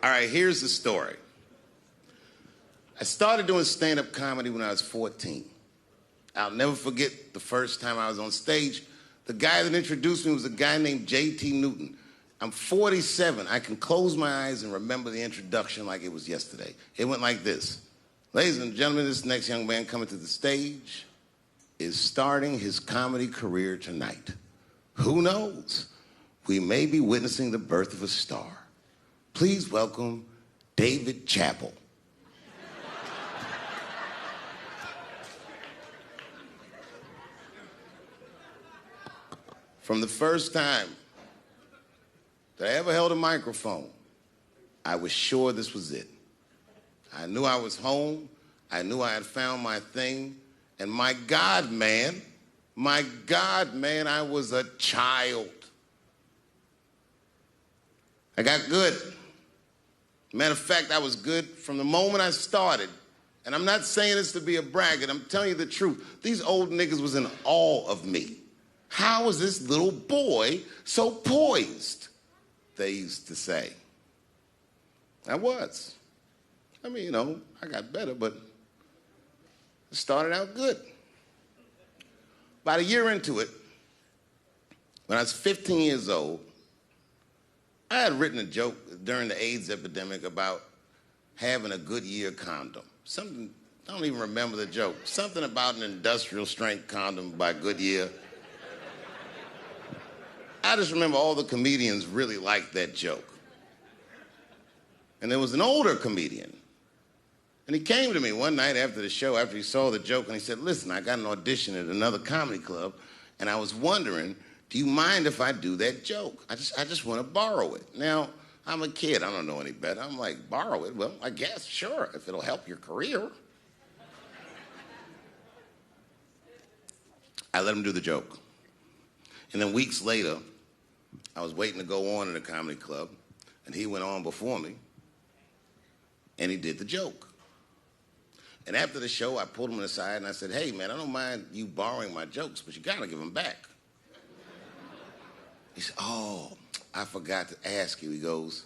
All right, here's the story. I started doing stand-up comedy when I was 14. I'll never forget the first time I was on stage. The guy that introduced me was a guy named J.T. Newton. I'm 47. I can close my eyes and remember the introduction like it was yesterday. It went like this. Ladies and gentlemen, this next young man coming to the stage is starting his comedy career tonight. Who knows? We may be witnessing the birth of a star. Please welcome David Chappelle. From the first time that I ever held a microphone, I was sure this was it. I knew I was home. I knew I had found my thing. And my God, man, I was a child. I got good. Matter of fact, I was good from the moment I started. And I'm not saying this to be a braggart. I'm telling you the truth. These old niggas was in awe of me. How is this little boy so poised? They used to say. I was. I mean, you know, I got better, but it started out good. About a year into it, when I was 15 years old, I had written a joke during the AIDS epidemic about having a Goodyear condom. Something, I don't even remember the joke. Something about an industrial strength condom by Goodyear. I just remember all the comedians really liked that joke. And there was an older comedian. And he came to me one night after the show, after he saw the joke, and he said, listen, I got an audition at another comedy club, and I was wondering, do you mind if I do that joke? I just want to borrow it. Now, I'm a kid. I don't know any better. I'm like, borrow it? Well, I guess, sure, if it'll help your career. I let him do the joke. And then weeks later, I was waiting to go on in a comedy club, and he went on before me, and he did the joke. And after the show, I pulled him aside, and I said, hey, man, I don't mind you borrowing my jokes, but you got to give them back. He said, oh, I forgot to ask you. He goes,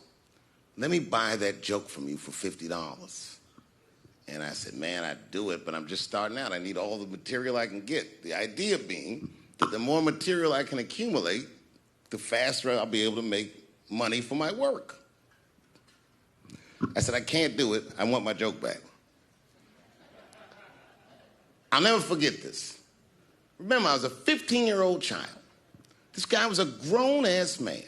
let me buy that joke from you for $50. And I said, man, I'd do it, but I'm just starting out. I need all the material I can get. The idea being that the more material I can accumulate, the faster I'll be able to make money for my work. I said, I can't do it. I want my joke back. I'll never forget this. Remember, I was a 15-year-old child. This guy was a grown-ass man.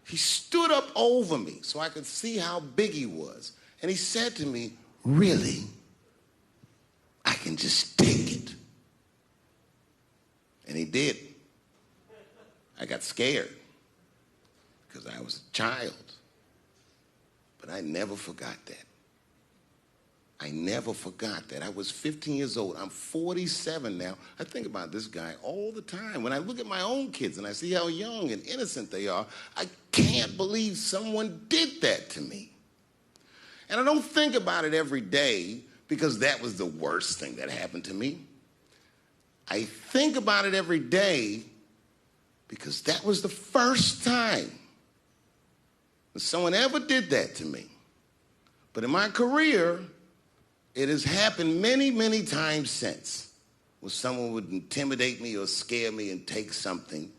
He stood up over me so I could see how big he was. And he said to me, really? I can just take it. And he did. I got scared because I was a child. But I never forgot that. I never forgot that. I was 15 years old. I'm 47 now. I think about this guy all the time. When I look at my own kids and I see how young and innocent they are, I can't believe someone did that to me. And I don't think about it every day because that was the worst thing that happened to me. I think about it every day because that was the first time that someone ever did that to me. But in my career, it has happened many, many times since where someone would intimidate me or scare me and take something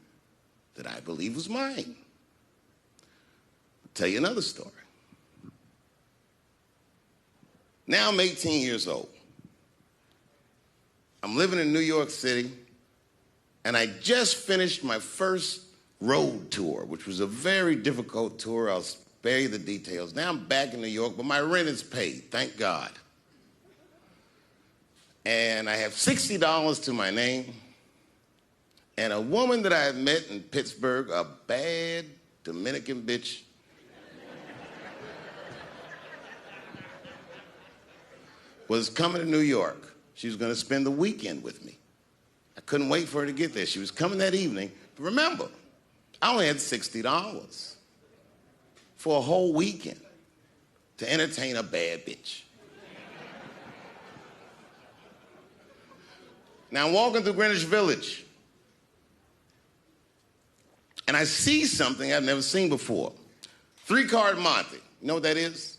that I believe was mine. I'll tell you another story. Now I'm 18 years old. I'm living in New York City, and I just finished my first road tour, which was a very difficult tour. I'll spare you the details. Now I'm back in New York, but my rent is paid, thank God. And I have $60 to my name, and a woman that I had met in Pittsburgh, a bad Dominican bitch, was coming to New York. She was going to spend the weekend with me. I couldn't wait for her to get there. She was coming that evening. But remember, I only had $60 for a whole weekend to entertain a bad bitch. Now I'm walking through Greenwich Village, and I see something I've never seen before. 3-card Monte. You know what that is?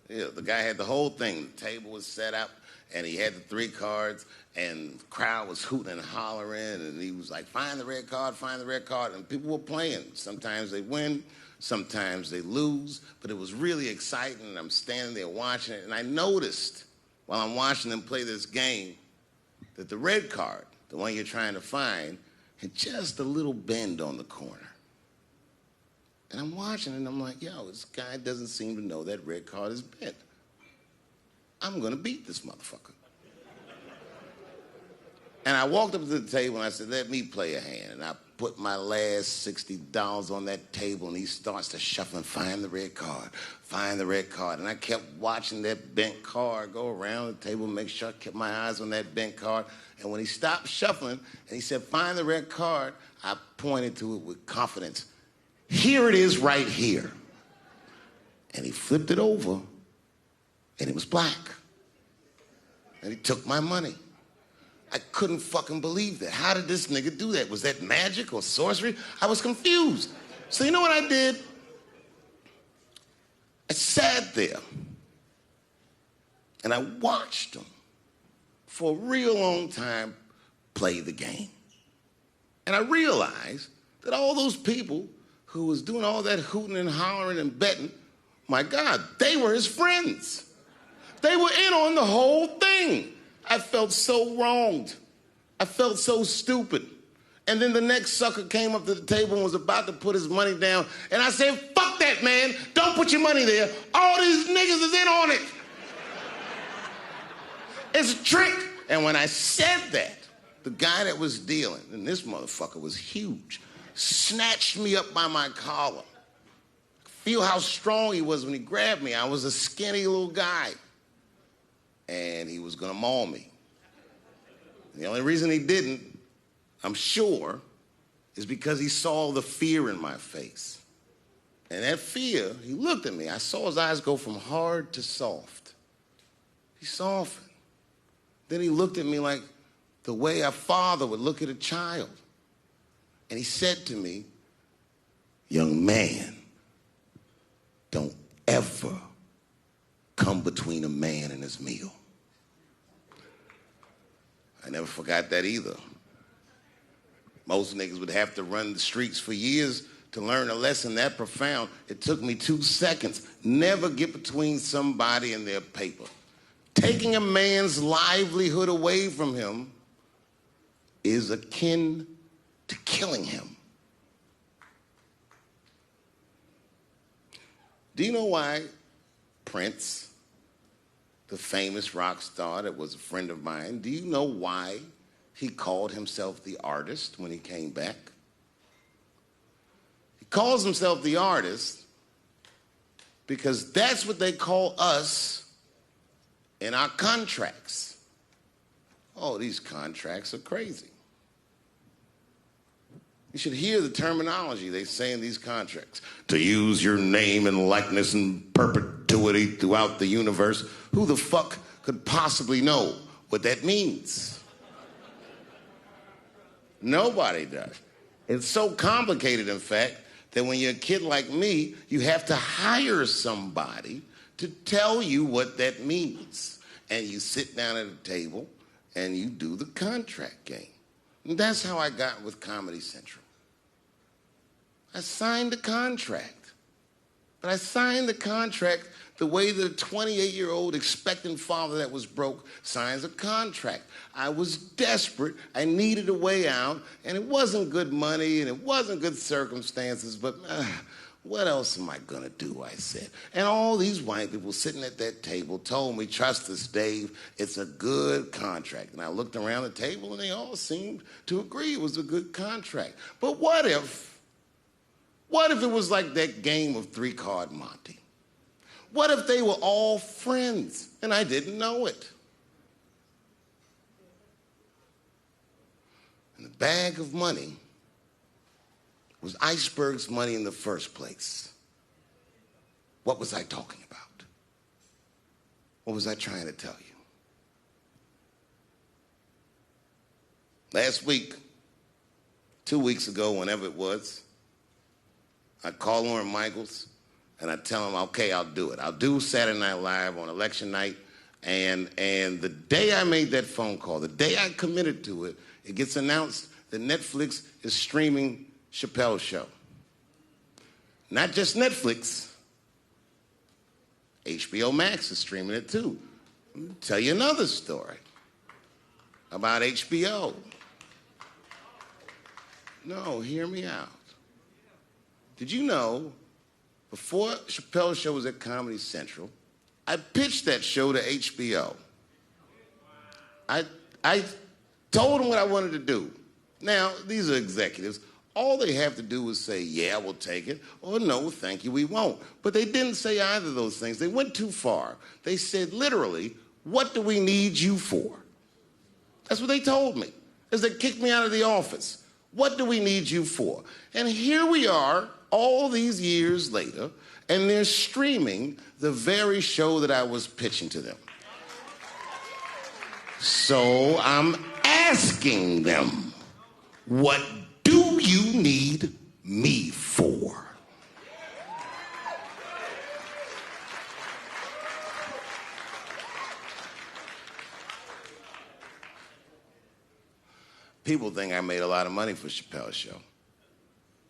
Yeah, the guy had the whole thing. The table was set up, and he had the 3 cards, and the crowd was hooting and hollering, and he was like, find the red card, find the red card, and people were playing. Sometimes they win, sometimes they lose, but it was really exciting, and I'm standing there watching it, and I noticed while I'm watching them play this game that the red card, the one you're trying to find, had just a little bend on the corner. And I'm watching it, and I'm like, yo, this guy doesn't seem to know that red card is bent. I'm going to beat this motherfucker. And I walked up to the table, and I said, let me play a hand. And I put my last $60 on that table, and he starts to shuffle and find the red card, find the red card. And I kept watching that bent card go around the table, make sure I kept my eyes on that bent card. And when he stopped shuffling, and he said, find the red card, I pointed to it with confidence. Here it is right here. And he flipped it over, and it was black. And he took my money. I couldn't fucking believe that. How did this nigga do that? Was that magic or sorcery? I was confused. So you know what I did? I sat there, and I watched him for a real long time play the game. And I realized that all those people who was doing all that hooting and hollering and betting, my God, they were his friends. They were in on the whole thing. I felt so wronged. I felt so stupid. And then the next sucker came up to the table and was about to put his money down. And I said, fuck that, man. Don't put your money there. All these niggas is in on it. It's a trick. And when I said that, the guy that was dealing, and this motherfucker was huge, snatched me up by my collar. Feel how strong he was when he grabbed me. I was a skinny little guy. And he was gonna maul me. The only reason he didn't, I'm sure, is because he saw the fear in my face. And that fear, he looked at me. I saw his eyes go from hard to soft. He softened. Then he looked at me like the way a father would look at a child. And he said to me, young man, don't ever come between a man and his meal. I never forgot that either. Most niggas would have to run the streets for years to learn a lesson that profound. It took me 2 seconds. Never get between somebody and their paper. Taking a man's livelihood away from him is akin to killing him. Do you know why Prince, the famous rock star that was a friend of mine, do you know why he called himself the artist when he came back? He calls himself the artist because that's what they call us in our contracts. Oh, these contracts are crazy. You should hear the terminology they say in these contracts. To use your name and likeness in perpetuity throughout the universe. Who the fuck could possibly know what that means? Nobody does. It's so complicated, in fact, that when you're a kid like me, you have to hire somebody to tell you what that means. And you sit down at a table and you do the contract game. And that's how I got with Comedy Central. I signed a contract. But I signed the contract the way that a 28-year-old expectant father that was broke signs a contract. I was desperate. I needed a way out. And it wasn't good money and it wasn't good circumstances. But what else am I going to do, I said. And all these white people sitting at that table told me, trust us, Dave, it's a good contract. And I looked around the table and they all seemed to agree it was a good contract. But what if it was like that game of 3-Card Monte? What if they were all friends and I didn't know it? And the bag of money was Iceberg's money in the first place. What was I talking about? What was I trying to tell you? Last week, 2 weeks ago, whenever it was, I called Lauren Michaels And I tell them, okay, I'll do it. I'll do Saturday Night Live on election night. And the day I made that phone call, the day I committed to it, it gets announced that Netflix is streaming Chappelle's show. Not just Netflix. HBO Max is streaming it too. Let me tell you another story about HBO. No, hear me out. Did you know, before Chappelle's show was at Comedy Central, I pitched that show to HBO. I told them what I wanted to do. Now, these are executives. All they have to do is say, yeah, we'll take it, or no, thank you, we won't. But they didn't say either of those things. They went too far. They said, literally, what do we need you for? That's what they told me, as they kicked me out of the office. What do we need you for? And here we are, all these years later, and they're streaming the very show that I was pitching to them. So I'm asking them, what do you need me for? People think I made a lot of money for Chappelle's show.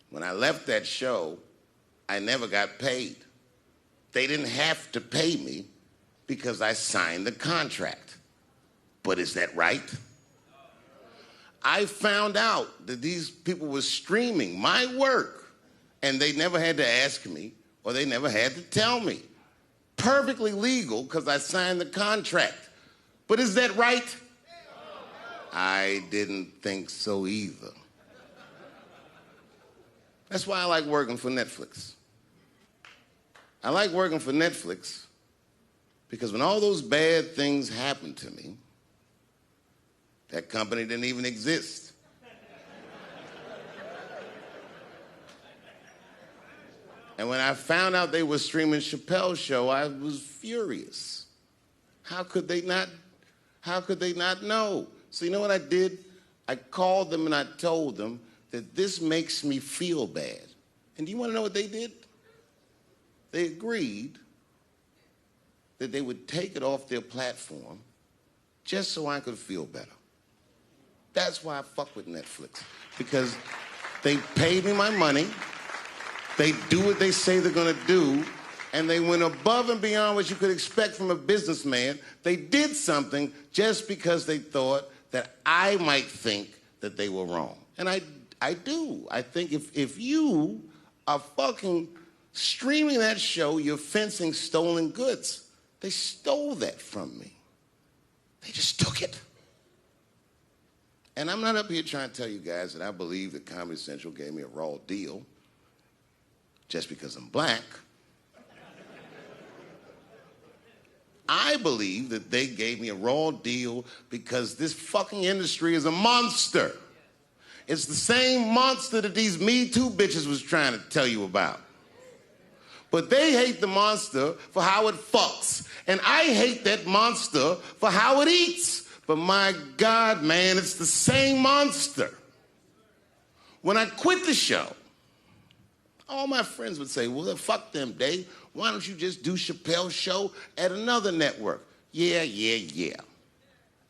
When I left that show, I never got paid. They didn't have to pay me because I signed the contract. But is that right? I found out that these people were streaming my work, and they never had to ask me, or they never had to tell me. Perfectly legal because I signed the contract. But is that right? I didn't think so either. That's why I like working for Netflix. I like working for Netflix because when all those bad things happened to me, that company didn't even exist. And when I found out they were streaming Chappelle's show, I was furious. How could they not know? So you know what I did? I called them and I told them that this makes me feel bad. And do you want to know what they did? They agreed that they would take it off their platform just so I could feel better. That's why I fuck with Netflix, because they paid me my money, they do what they say they're gonna do, and they went above and beyond what you could expect from a businessman. They did something just because they thought that I might think that they were wrong. And I do. I think if you are fucking streaming that show, you're fencing stolen goods. They stole that from me. They just took it. And I'm not up here trying to tell you guys that I believe that Comedy Central gave me a raw deal just because I'm black. I believe that they gave me a raw deal because this fucking industry is a monster. It's the same monster that these Me Too bitches was trying to tell you about. But they hate the monster for how it fucks. And I hate that monster for how it eats. But my God, man, it's the same monster. When I quit the show, all my friends would say, well, fuck them, Dave. Why don't you just do Chappelle's show at another network? Yeah.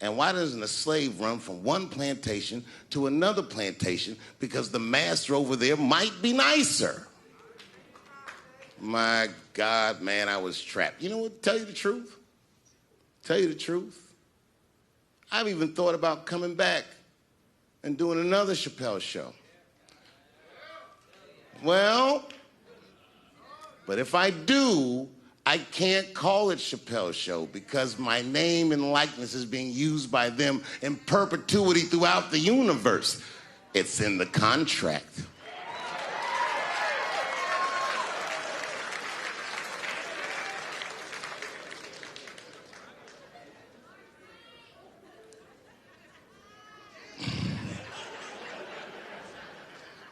And why doesn't a slave run from one plantation to another plantation because the master over there might be nicer? My God, man, I was trapped. You know what? Tell you the truth. I've even thought about coming back and doing another Chappelle show. Well, but if I do, I can't call it Chappelle's show because my name and likeness is being used by them in perpetuity throughout the universe. It's in the contract.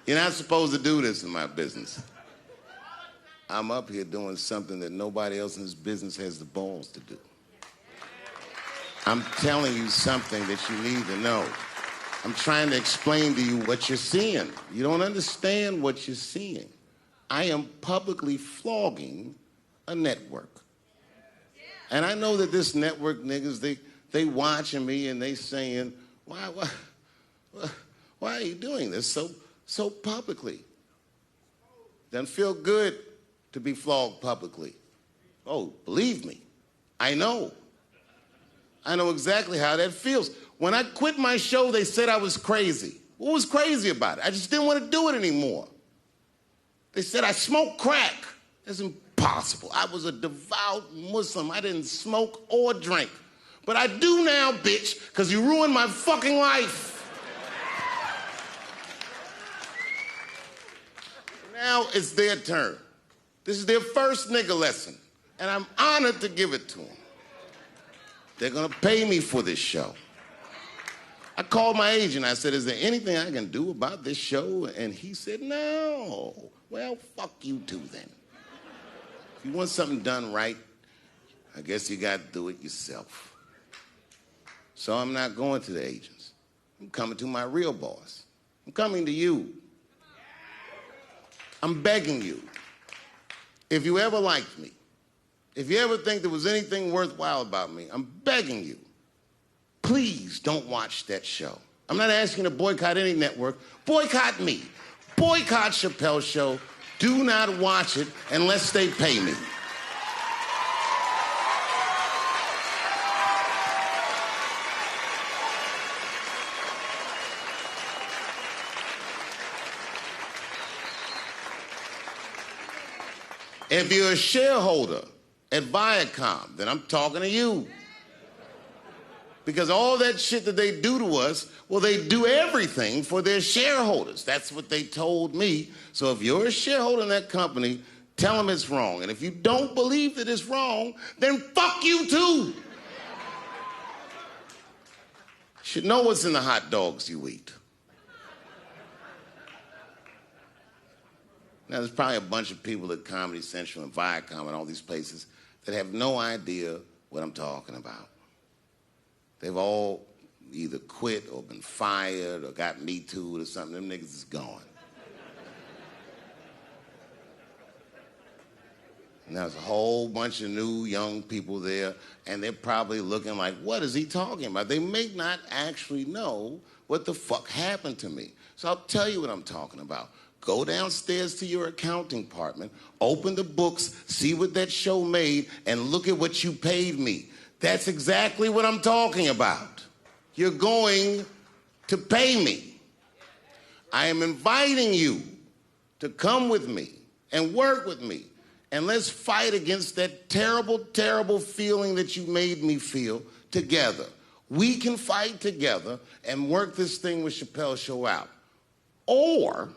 You're not supposed to do this in my business. I'm up here doing something that nobody else in this business has the balls to do. I'm telling you something that you need to know. I'm trying to explain to you what you're seeing. You don't understand what you're seeing. I am publicly flogging a network. And I know that this network niggas, they watching me and they saying, why are you doing this so publicly? Doesn't feel good to be flogged publicly. Oh, believe me, I know. I know exactly how that feels. When I quit my show, they said I was crazy. What was crazy about it? I just didn't want to do it anymore. They said I smoked crack. That's impossible. I was a devout Muslim. I didn't smoke or drink. But I do now, bitch, because you ruined my fucking life. Now it's their turn. This is their first nigga lesson, and I'm honored to give it to them. They're gonna pay me for this show. I called my agent. I said, is there anything I can do about this show? And he said, no. Well, fuck you too then. If you want something done right, I guess you got to do it yourself. So I'm not going to the agents. I'm coming to my real boss. I'm coming to you. I'm begging you. If you ever liked me, if you ever think there was anything worthwhile about me, I'm begging you. Please don't watch that show. I'm not asking you to boycott any network. Boycott me. Boycott Chappelle's show. Do not watch it unless they pay me. If you're a shareholder at Viacom, then I'm talking to you. Because all that shit that they do to us, well, they do everything for their shareholders. That's what they told me. So if you're a shareholder in that company, tell them it's wrong. And if you don't believe that it's wrong, then fuck you too. You should know what's in the hot dogs you eat. Now, there's probably a bunch of people at Comedy Central and Viacom and all these places that have no idea what I'm talking about. They've all either quit or been fired or got Me Too'd or something. Them niggas is gone. And there's a whole bunch of new young people there, and they're probably looking like, what is he talking about? They may not actually know what the fuck happened to me. So I'll tell you what I'm talking about. Go downstairs to your accounting department, open the books, see what that show made, and look at what you paid me. That's exactly what I'm talking about. You're going to pay me. I am inviting you to come with me and work with me. And let's fight against that terrible, terrible feeling that you made me feel together. We can fight together and work this thing with Chappelle's show out. Or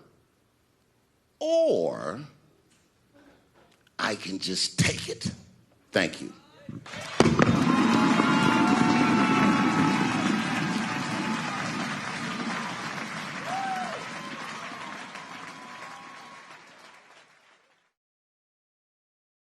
I can just take it. Thank you.